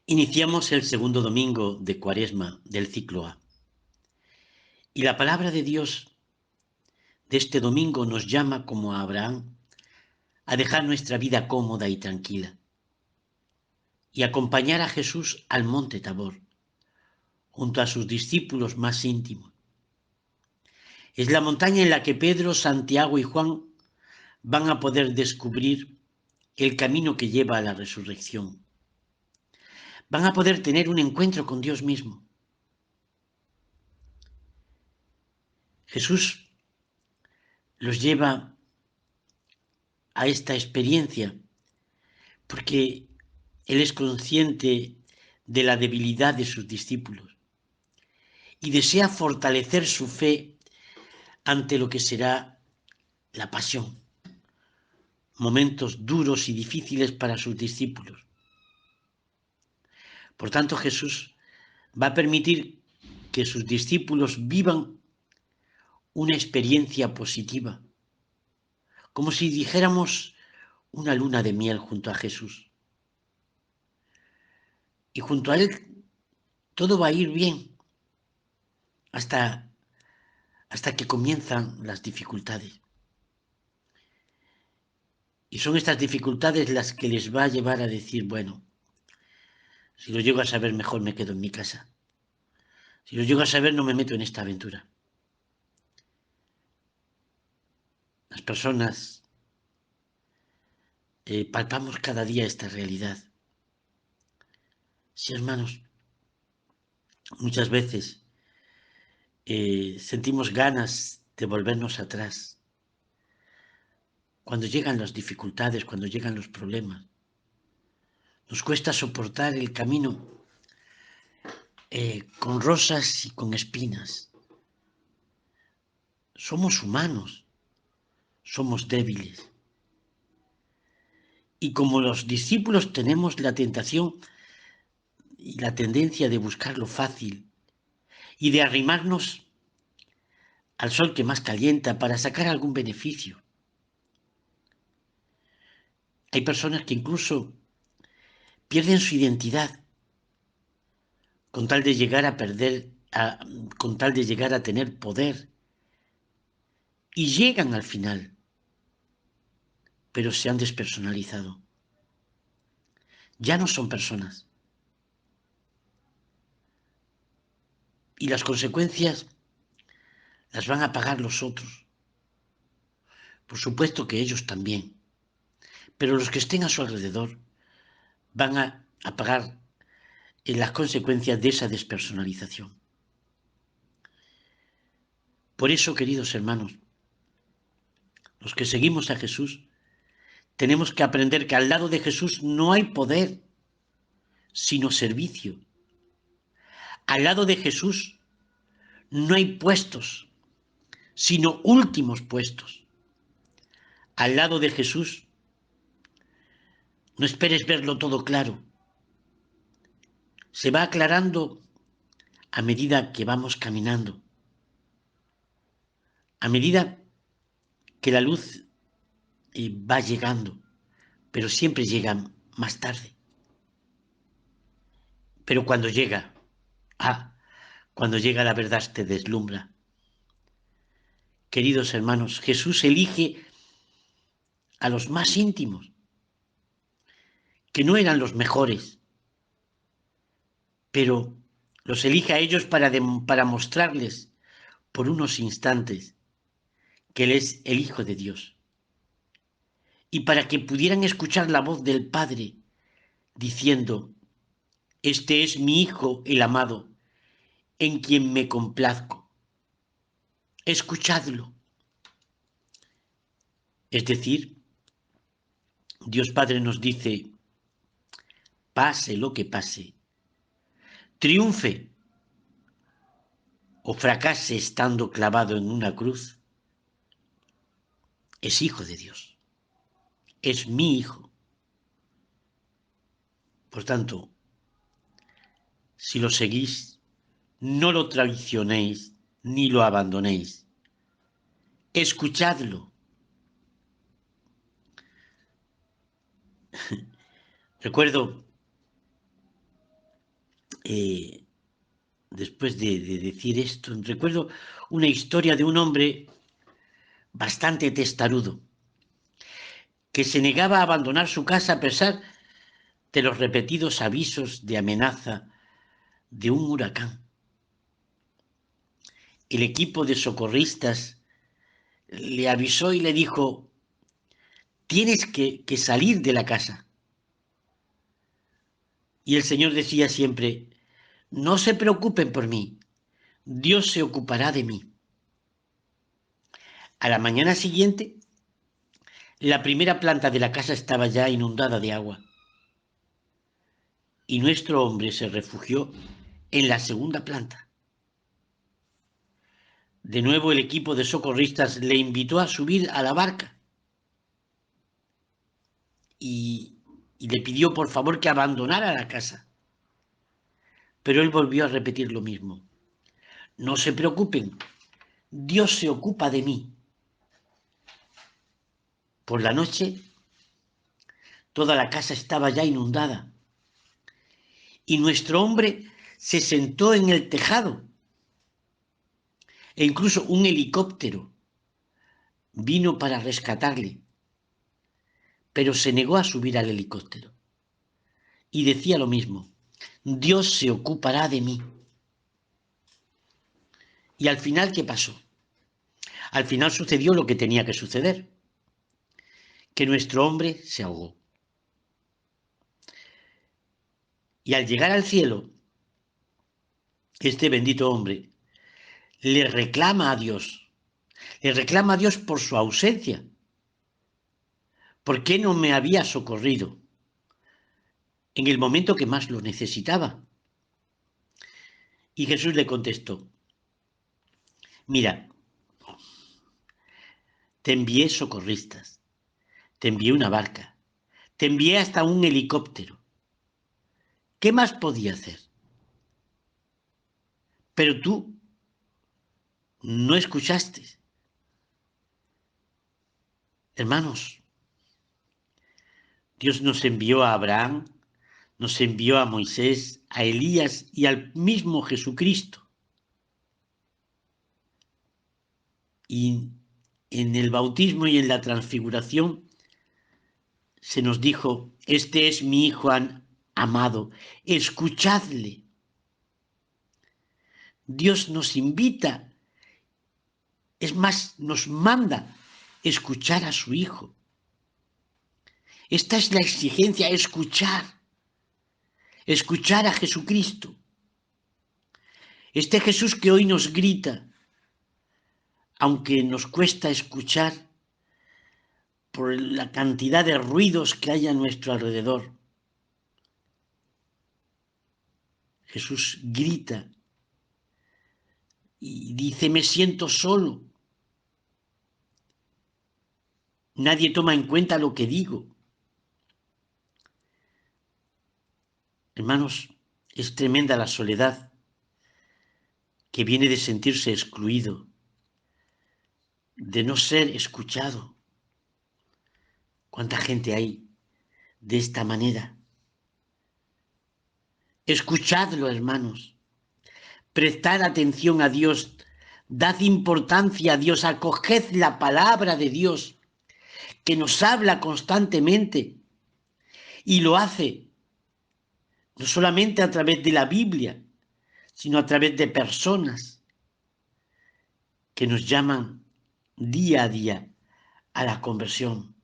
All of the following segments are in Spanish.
Iniciamos el segundo domingo de Cuaresma del ciclo A. Y la palabra de Dios de este domingo nos llama, como a Abraham, a dejar nuestra vida cómoda y tranquila y acompañar a Jesús al monte Tabor, junto a sus discípulos más íntimos. Es la montaña en la que Pedro, Santiago y Juan van a poder descubrir el camino que lleva a la resurrección. Van a poder tener un encuentro con Dios mismo. Jesús los lleva a esta experiencia porque Él es consciente de la debilidad de sus discípulos y desea fortalecer su fe ante lo que será la pasión, momentos duros y difíciles para sus discípulos. Por tanto, Jesús va a permitir que sus discípulos vivan una experiencia positiva, como si dijéramos una luna de miel junto a Jesús. Y junto a Él todo va a ir bien hasta que comienzan las dificultades. Y son estas dificultades las que les va a llevar a decir, bueno, si lo llego a saber mejor me quedo en mi casa. Si lo llego a saber no me meto en esta aventura. Las personas palpamos cada día esta realidad. Sí, hermanos, muchas veces sentimos ganas de volvernos atrás. Cuando llegan las dificultades, cuando llegan los problemas, nos cuesta soportar el camino con rosas y con espinas. Somos humanos, somos débiles. Y como los discípulos tenemos la tentación y la tendencia de buscar lo fácil y de arrimarnos al sol que más calienta para sacar algún beneficio. Hay personas que incluso pierden su identidad con tal de llegar a con tal de llegar a tener poder. Y llegan al final, pero se han despersonalizado. Ya no son personas. Y las consecuencias las van a pagar los otros. Por supuesto que ellos también. Pero los que estén a su alrededor van a pagar las consecuencias de esa despersonalización. Por eso, queridos hermanos, los que seguimos a Jesús, tenemos que aprender que al lado de Jesús no hay poder, sino servicio. Al lado de Jesús no hay puestos, sino últimos puestos. Al lado de Jesús no esperes verlo todo claro. Se va aclarando a medida que vamos caminando. A medida que la luz va llegando, pero siempre llega más tarde. Pero cuando llega, cuando llega la verdad te deslumbra. Queridos hermanos, Jesús elige a los más íntimos, que no eran los mejores, pero los elige a ellos para mostrarles por unos instantes que Él es el Hijo de Dios. Y para que pudieran escuchar la voz del Padre diciendo, este es mi Hijo el amado, en quien me complazco. Escuchadlo. Es decir, Dios Padre nos dice, pase lo que pase, triunfe o fracase estando clavado en una cruz, es Hijo de Dios. Es mi Hijo. Por tanto, si lo seguís, no lo traicionéis ni lo abandonéis. Escuchadlo. Recuerdo después de decir esto, recuerdo una historia de un hombre bastante testarudo, que se negaba a abandonar su casa a pesar de los repetidos avisos de amenaza de un huracán. El equipo de socorristas le avisó y le dijo: tienes que salir de la casa. Y el Señor decía siempre: no se preocupen por mí, Dios se ocupará de mí. A la mañana siguiente, la primera planta de la casa estaba ya inundada de agua, y nuestro hombre se refugió en la segunda planta. De nuevo el equipo de socorristas le invitó a subir a la barca y le pidió por favor que abandonara la casa. Pero él volvió a repetir lo mismo: no se preocupen, Dios se ocupa de mí. Por la noche, toda la casa estaba ya inundada y nuestro hombre se sentó en el tejado, e incluso un helicóptero vino para rescatarle, pero se negó a subir al helicóptero y decía lo mismo: Dios se ocupará de mí. Y al final, ¿qué pasó? Al final sucedió lo que tenía que suceder, que nuestro hombre se ahogó. Y al llegar al cielo, este bendito hombre le reclama a Dios por su ausencia. ¿Por qué no me había socorrido en el momento que más lo necesitaba? Y Jesús le contestó: mira, te envié socorristas, te envié una barca, te envié hasta un helicóptero. ¿Qué más podía hacer? Pero tú no escuchaste. Hermanos, Dios nos envió a Abraham, nos envió a Moisés, a Elías y al mismo Jesucristo. Y en el bautismo y en la transfiguración se nos dijo: este es mi Hijo amado, escuchadle. Dios nos invita, es más, nos manda escuchar a su Hijo. Esta es la exigencia: escuchar a Jesucristo. Este Jesús que hoy nos grita, aunque nos cuesta escuchar por la cantidad de ruidos que hay a nuestro alrededor. Jesús grita y dice: me siento solo. Nadie toma en cuenta lo que digo. Hermanos, es tremenda la soledad que viene de sentirse excluido, de no ser escuchado. ¿Cuánta gente hay de esta manera? Escuchadlo, hermanos. Prestad atención a Dios. Dad importancia a Dios. Acoged la palabra de Dios, que nos habla constantemente y lo hace no solamente a través de la Biblia, sino a través de personas que nos llaman día a día a la conversión,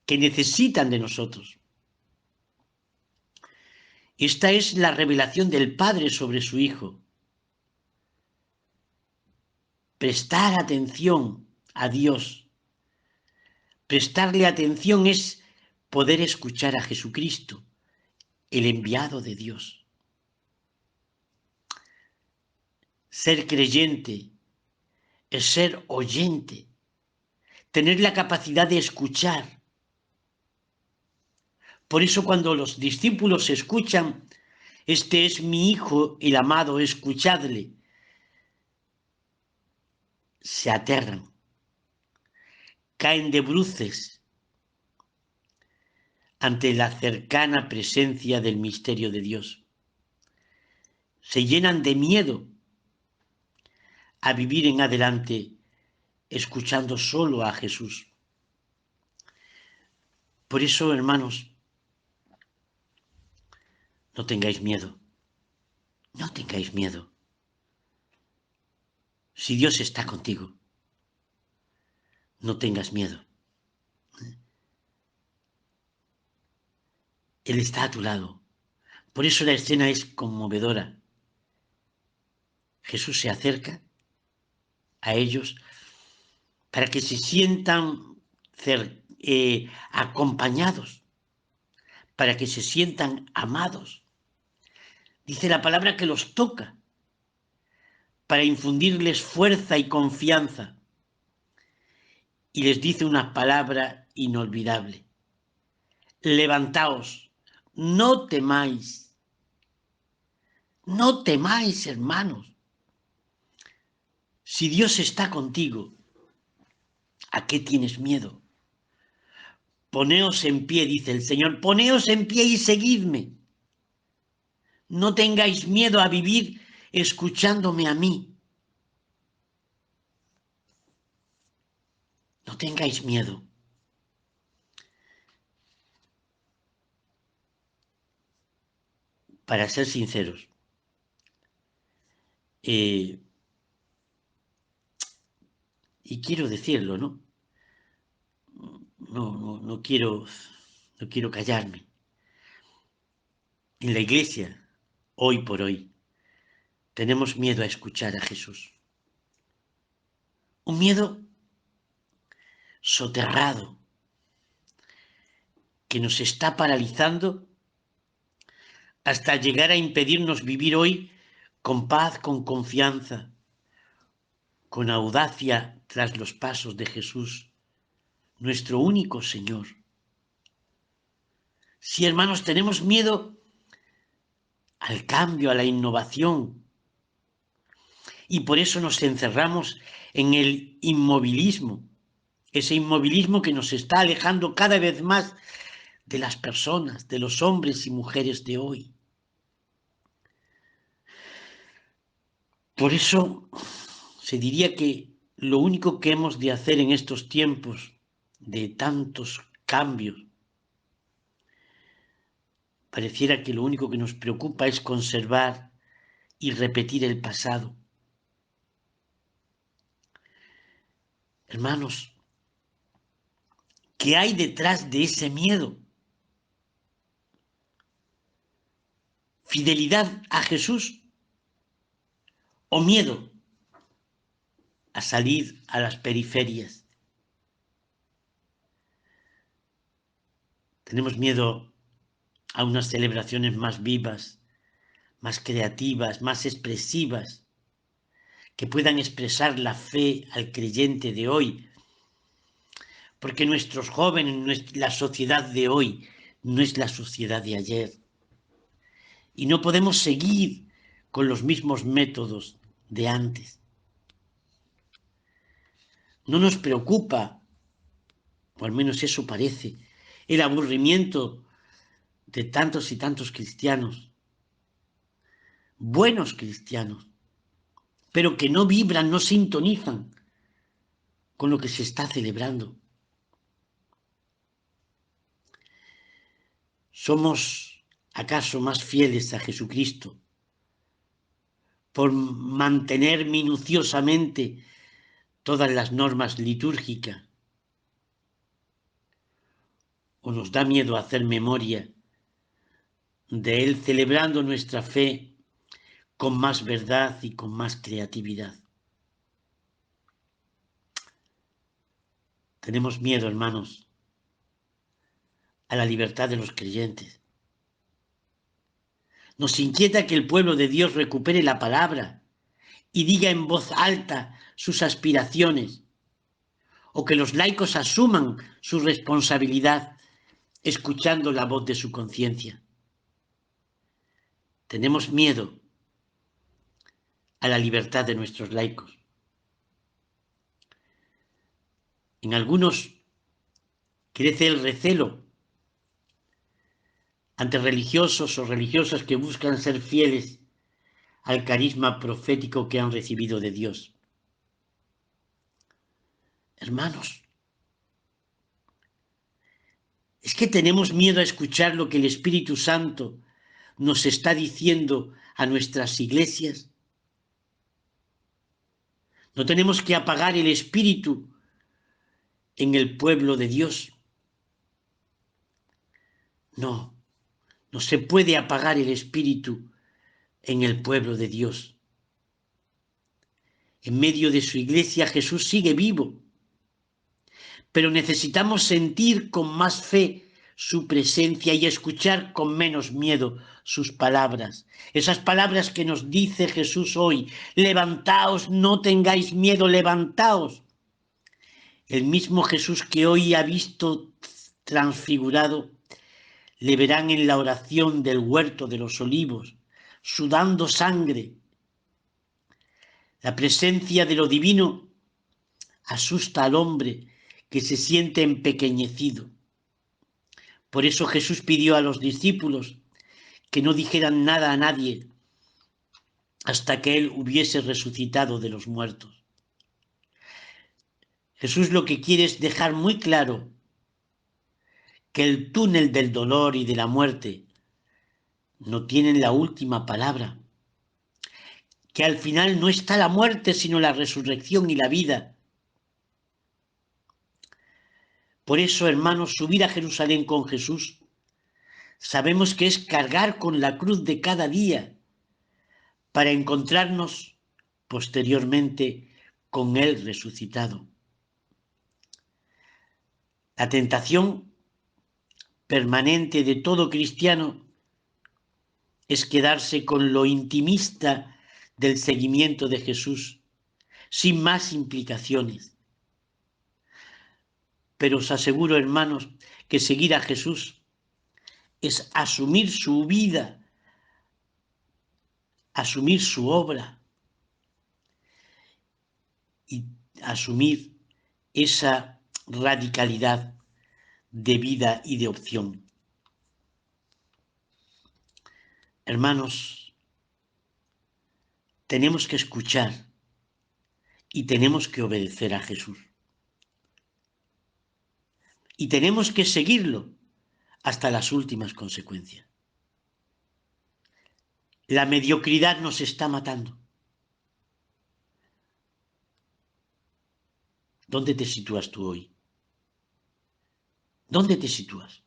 que necesitan de nosotros. Esta es la revelación del Padre sobre su Hijo. Prestar atención a Dios. Prestarle atención es poder escuchar a Jesucristo, el enviado de Dios. Ser creyente es ser oyente, tener la capacidad de escuchar. Por eso cuando los discípulos escuchan: este es mi Hijo, el amado, escuchadle, se aterran, caen de bruces ante la cercana presencia del misterio de Dios. se llenan de miedo a vivir en adelante escuchando solo a Jesús. Por eso, hermanos, no tengáis miedo, no tengáis miedo. Si Dios está contigo, no tengas miedo. Él está a tu lado. Por eso la escena es conmovedora. Jesús se acerca a ellos para que se sientan acompañados, para que se sientan amados. Dice la palabra que los toca para infundirles fuerza y confianza. Y les dice una palabra inolvidable: levantaos, no temáis. No temáis, hermanos. Si Dios está contigo, ¿a qué tienes miedo? Poneos en pie, dice el Señor, poneos en pie y seguidme. No tengáis miedo a vivir escuchándome a mí. No tengáis miedo. Para ser sinceros, y quiero decirlo, ¿no? No quiero callarme. En la iglesia, hoy por hoy, tenemos miedo a escuchar a Jesús. Un miedo soterrado que nos está paralizando hasta llegar a impedirnos vivir hoy con paz, con confianza, con audacia tras los pasos de Jesús, nuestro único Señor. Si, hermanos, tenemos miedo al cambio, a la innovación, y por eso nos encerramos en el inmovilismo, ese inmovilismo que nos está alejando cada vez más de las personas, de los hombres y mujeres de hoy. Por eso se diría que lo único que hemos de hacer en estos tiempos de tantos cambios, pareciera que lo único que nos preocupa es conservar y repetir el pasado. Hermanos, ¿qué hay detrás de ese miedo? ¿Fidelidad a Jesús o miedo a salir a las periferias? Tenemos miedo a unas celebraciones más vivas, más creativas, más expresivas, que puedan expresar la fe al creyente de hoy, porque nuestros jóvenes, la sociedad de hoy, no es la sociedad de ayer. Y no podemos seguir con los mismos métodos de antes. No nos preocupa, o al menos eso parece, el aburrimiento de tantos y tantos cristianos, buenos cristianos, pero que no vibran, no sintonizan con lo que se está celebrando. ¿Somos acaso más fieles a Jesucristo por mantener minuciosamente todas las normas litúrgicas? ¿O nos da miedo hacer memoria de Él celebrando nuestra fe con más verdad y con más creatividad? Tenemos miedo, hermanos, a la libertad de los creyentes. Nos inquieta que el pueblo de Dios recupere la palabra y diga en voz alta sus aspiraciones, o que los laicos asuman su responsabilidad escuchando la voz de su conciencia. Tenemos miedo a la libertad de nuestros laicos. En algunos crece el recelo ante religiosos o religiosas que buscan ser fieles al carisma profético que han recibido de Dios. Hermanos, es que tenemos miedo a escuchar lo que el Espíritu Santo nos está diciendo a nuestras iglesias. No tenemos que apagar el Espíritu en el pueblo de Dios. No, no se puede apagar el Espíritu en el pueblo de Dios. En medio de su iglesia Jesús sigue vivo, pero necesitamos sentir con más fe su presencia y escuchar con menos miedo sus palabras. Esas palabras que nos dice Jesús hoy: levantaos, no tengáis miedo, levantaos. El mismo Jesús que hoy ha visto transfigurado, le verán en la oración del huerto de los olivos, sudando sangre. La presencia de lo divino asusta al hombre que se siente empequeñecido. Por eso Jesús pidió a los discípulos que no dijeran nada a nadie hasta que Él hubiese resucitado de los muertos. Jesús lo que quiere es dejar muy claro que el túnel del dolor y de la muerte no tienen la última palabra, que al final no está la muerte sino la resurrección y la vida. Por eso, hermanos, subir a Jerusalén con Jesús sabemos que es cargar con la cruz de cada día para encontrarnos posteriormente con Él resucitado. La tentación permanente de todo cristiano es quedarse con lo intimista del seguimiento de Jesús, sin más implicaciones. Pero os aseguro, hermanos, que seguir a Jesús es asumir su vida, asumir su obra y asumir esa radicalidad de vida y de opción. Hermanos, tenemos que escuchar y tenemos que obedecer a Jesús. Y tenemos que seguirlo hasta las últimas consecuencias. La mediocridad nos está matando. ¿Dónde te sitúas tú hoy? ¿Dónde te sitúas?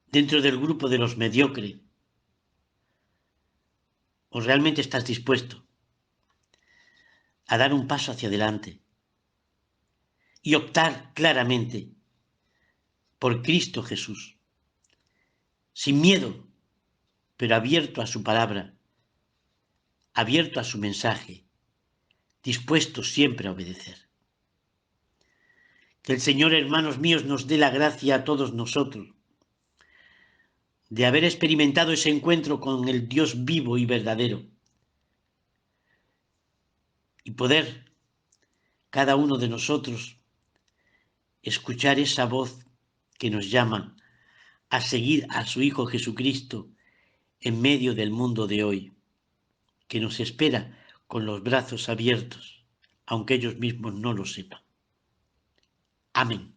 ¿Dentro del grupo de los mediocres? ¿O realmente estás dispuesto a dar un paso hacia adelante y optar claramente por Cristo Jesús, sin miedo, pero abierto a su palabra, abierto a su mensaje, dispuesto siempre a obedecer? Que el Señor, hermanos míos, nos dé la gracia a todos nosotros de haber experimentado ese encuentro con el Dios vivo y verdadero y poder cada uno de nosotros escuchar esa voz que nos llama a seguir a su Hijo Jesucristo en medio del mundo de hoy, que nos espera con los brazos abiertos, aunque ellos mismos no lo sepan. Amén.